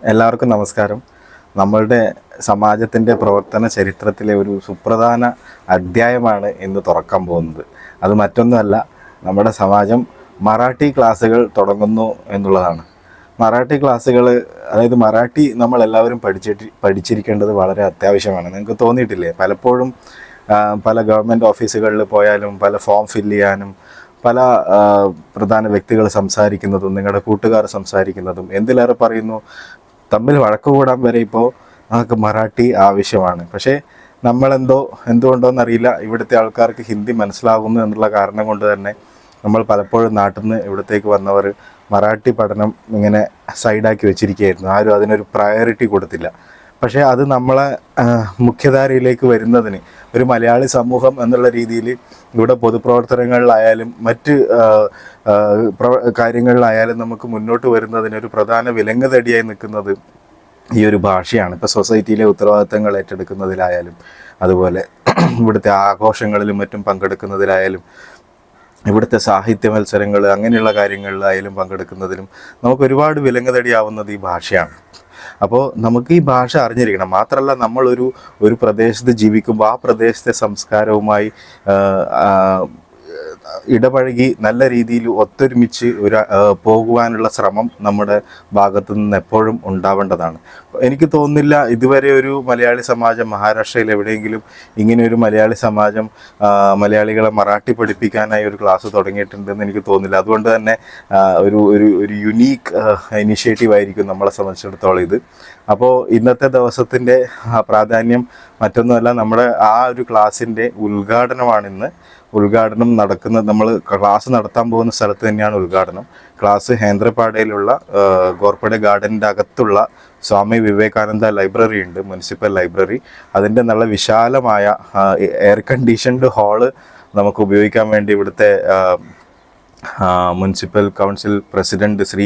എല്ലാവർക്കും നമസ്കാരം. നമ്മളുടെ സമാജത്തിൻ്റെ പ്രവർത്തന ചരിത്രത്തിലെ ഒരു സുപ്രധാന അധ്യായമാണ് ഇന്ന് തുറക്കാൻ പോകുന്നത്. അത് മറ്റൊന്നുമല്ല, നമ്മുടെ സമാജം മറാഠി ക്ലാസ്സുകൾ തുടങ്ങുന്നു എന്നുള്ളതാണ്. മറാഠി ക്ലാസ്സുകൾ, അതായത് മറാഠി നമ്മളെല്ലാവരും പഠിച്ചിരിക്കേണ്ടത് വളരെ അത്യാവശ്യമാണ്. നിങ്ങൾക്ക് തോന്നിയിട്ടില്ലേ? പലപ്പോഴും പല ഗവൺമെൻറ് ഓഫീസുകളിൽ പോയാലും പല ഫോം ഫില്ല് ചെയ്യാനും പല പ്രധാന വ്യക്തികൾ സംസാരിക്കുന്നതും നിങ്ങളുടെ കൂട്ടുകാർ സംസാരിക്കുന്നതും എന്തിലേറെ പറയുന്നു, തമ്മിൽ വഴക്ക് കൂടാൻ വരെ ഇപ്പോൾ നമുക്ക് മറാഠി ആവശ്യമാണ്. പക്ഷേ എന്തുകൊണ്ടോന്നറിയില്ല, ഇവിടുത്തെ ആൾക്കാർക്ക് ഹിന്ദി മനസ്സിലാകുന്നു എന്നുള്ള കാരണം കൊണ്ട് തന്നെ നമ്മൾ പലപ്പോഴും നാട്ടിൽ നിന്ന് ഇവിടത്തേക്ക് വന്നവർ മറാഠി പഠനം ഇങ്ങനെ സൈഡാക്കി വെച്ചിരിക്കുകയായിരുന്നു. ആരും അതിനൊരു പ്രയോറിറ്റി കൊടുത്തില്ല. പക്ഷേ അത് നമ്മളെ മുഖ്യധാരയിലേക്ക് വരുന്നതിന് ഒരു മലയാളി സമൂഹം എന്നുള്ള രീതിയിൽ ഇവിടെ പൊതുപ്രവർത്തനങ്ങളിലായാലും മറ്റ് കാര്യങ്ങളിലായാലും നമുക്ക് മുന്നോട്ട് വരുന്നതിനൊരു പ്രധാന വിലങ്ങുതടിയായി നിൽക്കുന്നത് ഈ ഒരു ഭാഷയാണ്. ഇപ്പോൾ സൊസൈറ്റിയിലെ ഉത്തരവാദിത്തങ്ങൾ ഏറ്റെടുക്കുന്നതിലായാലും അതുപോലെ ഇവിടുത്തെ ആഘോഷങ്ങളിലും മറ്റും പങ്കെടുക്കുന്നതിലായാലും ഇവിടുത്തെ സാഹിത്യ മത്സരങ്ങൾ അങ്ങനെയുള്ള കാര്യങ്ങളിലായാലും പങ്കെടുക്കുന്നതിലും നമുക്ക് ഒരുപാട് വിലങ്ങുതടിയാവുന്നത് ഈ ഭാഷയാണ്. അപ്പോൾ നമുക്ക് ഈ ഭാഷ അറിഞ്ഞിരിക്കണം. മാത്രമല്ല, നമ്മളൊരു പ്രദേശത്ത് ജീവിക്കുമ്പോൾ ആ പ്രദേശത്തെ സംസ്കാരവുമായി ഇടപഴകി നല്ല രീതിയിൽ ഒത്തൊരുമിച്ച് പോകുവാനുള്ള ശ്രമം നമ്മുടെ ഭാഗത്തു നിന്ന് എപ്പോഴും ഉണ്ടാവേണ്ടതാണ്. എനിക്ക് തോന്നുന്നില്ല ഇതുവരെ ഒരു മലയാളി സമാജം മഹാരാഷ്ട്രയിൽ എവിടെയെങ്കിലും ഇങ്ങനെ ഒരു മലയാളി സമാജം മലയാളികളെ മറാഠി പഠിപ്പിക്കാനായി ഒരു ക്ലാസ് തുടങ്ങിയിട്ടുണ്ടെന്ന് എനിക്ക് തോന്നുന്നില്ല. അതുകൊണ്ട് തന്നെ ഒരു യുണീക്ക് ഇനിഷ്യേറ്റീവ് ആയിരിക്കും നമ്മളെ സംബന്ധിച്ചിടത്തോളം ഇത്. അപ്പോൾ ഇന്നത്തെ ദിവസത്തിൻ്റെ പ്രാധാന്യം മറ്റൊന്നുമല്ല, നമ്മുടെ ആ ഒരു ക്ലാസ്സിൻ്റെ ഉദ്ഘാടനമാണിന്ന്. ഉദ്ഘാടനം നടക്കുന്നത്, നമ്മൾ ക്ലാസ് നടത്താൻ പോകുന്ന സ്ഥലത്ത് തന്നെയാണ് ഉദ്ഘാടനം. ക്ലാസ് ഹേന്ദ്രപാടയിലുള്ള ഗോർപ്പടെ ഗാർഡൻ്റെ അകത്തുള്ള സ്വാമി വിവേകാനന്ദ ലൈബ്രറി ഉണ്ട്, മുനിസിപ്പൽ ലൈബ്രറി. അതിൻ്റെ നല്ല വിശാലമായ എയർ കണ്ടീഷൻഡ് ഹാള് നമുക്ക് ഉപയോഗിക്കാൻ വേണ്ടി ഇവിടുത്തെ municipal council president Shri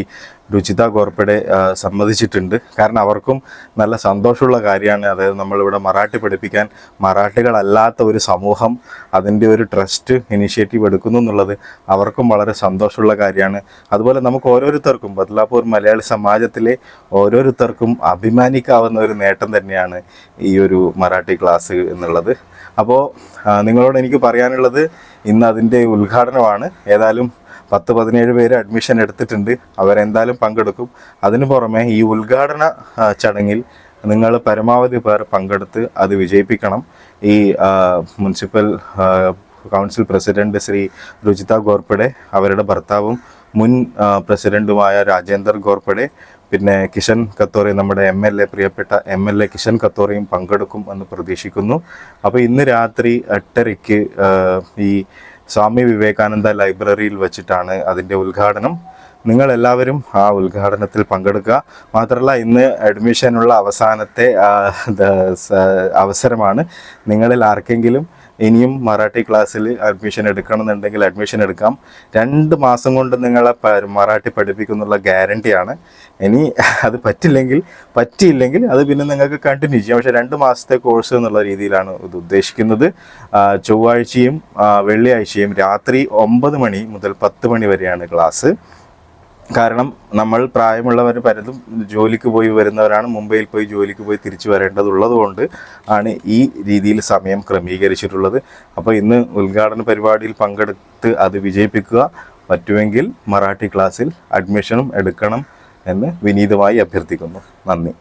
Ruchita ഗോർപ്പടെ സമ്മതിച്ചിട്ടുണ്ട്. കാരണം അവർക്കും നല്ല സന്തോഷമുള്ള കാര്യമാണ്. അതായത് നമ്മളിവിടെ മറാഠി പഠിപ്പിക്കാൻ മറാഠികളല്ലാത്ത ഒരു സമൂഹം അതിൻ്റെ ഒരു ട്രസ്റ്റ് ഇനിഷ്യേറ്റീവ് എടുക്കുന്നു എന്നുള്ളത് അവർക്കും വളരെ സന്തോഷമുള്ള കാര്യമാണ്. അതുപോലെ നമുക്ക് ഓരോരുത്തർക്കും, ബദ്ലാപൂർ മലയാളി സമാജത്തിലെ ഓരോരുത്തർക്കും അഭിമാനിക്കാവുന്ന ഒരു നേട്ടം തന്നെയാണ് ഈ ഒരു മറാഠി ക്ലാസ് എന്നുള്ളത്. അപ്പോൾ നിങ്ങളോട് എനിക്ക് പറയാനുള്ളത്, ഇന്ന് അതിൻ്റെ ഉദ്ഘാടനമാണ്. ഏതായാലും 10-17 പേര് അഡ്മിഷൻ എടുത്തിട്ടുണ്ട്. അവരെന്തായാലും പങ്കെടുക്കും. അതിനു പുറമെ ഈ ഉദ്ഘാടന ചടങ്ങിൽ നിങ്ങൾ പരമാവധി പേർ പങ്കെടുത്ത് അത് വിജയിപ്പിക്കണം. ഈ municipal council president Shri Ruchita ഗോർപ്പടെ, അവരുടെ ഭർത്താവും മുൻ പ്രസിഡന്റുമായ രാജേന്ദർ ഗോർപ്പടെ, പിന്നെ കിഷൻ കത്തോറി, നമ്മുടെ പ്രിയപ്പെട്ട MLA കിഷൻ കത്തോറിയും പങ്കെടുക്കും എന്ന് പ്രതീക്ഷിക്കുന്നു. അപ്പോൾ ഇന്ന് രാത്രി 8:30-ക്ക് ഈ സ്വാമി വിവേകാനന്ദ ലൈബ്രറിയിൽ വെച്ചിട്ടാണ് അതിൻ്റെ ഉദ്ഘാടനം. നിങ്ങളെല്ലാവരും ആ ഉദ്ഘാടനത്തിൽ പങ്കെടുക്കുക. മാത്രമല്ല, ഇന്ന് അഡ്മിഷനുള്ള അവസാനത്തെ അവസരമാണ്. നിങ്ങളിൽ ആർക്കെങ്കിലും ഇനിയും മറാഠി ക്ലാസ്സിൽ അഡ്മിഷൻ എടുക്കണമെന്നുണ്ടെങ്കിൽ അഡ്മിഷൻ എടുക്കാം. 2 മാസം കൊണ്ട് നിങ്ങളെ മറാഠി പഠിപ്പിക്കുന്നുള്ള ഗ്യാരണ്ടിയാണ്. ഇനി അത് പറ്റിയില്ലെങ്കിൽ അത് പിന്നെ നിങ്ങൾക്ക് കണ്ടിന്യൂ ചെയ്യാം. പക്ഷേ 2 മാസത്തെ കോഴ്സ് എന്നുള്ള രീതിയിലാണ് ഇത് ഉദ്ദേശിക്കുന്നത്. ചൊവ്വാഴ്ചയും വെള്ളിയാഴ്ചയും രാത്രി 9 മണി മുതൽ 10 മണി വരെയാണ് ക്ലാസ്. കാരണം നമ്മൾ പ്രായമുള്ളവർ പലതും ജോലിക്ക് പോയി വരുന്നവരാണ്. മുംബൈയിൽ പോയി ജോലിക്ക് പോയി തിരിച്ചു വരേണ്ടതുള്ളത് കൊണ്ട് ആണ് ഈ രീതിയിൽ സമയം ക്രമീകരിച്ചിട്ടുള്ളത്. അപ്പോൾ ഇന്ന് ഉദ്ഘാടന പരിപാടിയിൽ പങ്കെടുത്ത് അത് വിജയിപ്പിക്കുക. പറ്റുമെങ്കിൽ മറാഠി ക്ലാസ്സിൽ അഡ്മിഷനും എടുക്കണം എന്ന് വിനീതമായി അഭ്യർത്ഥിക്കുന്നു. നന്ദി.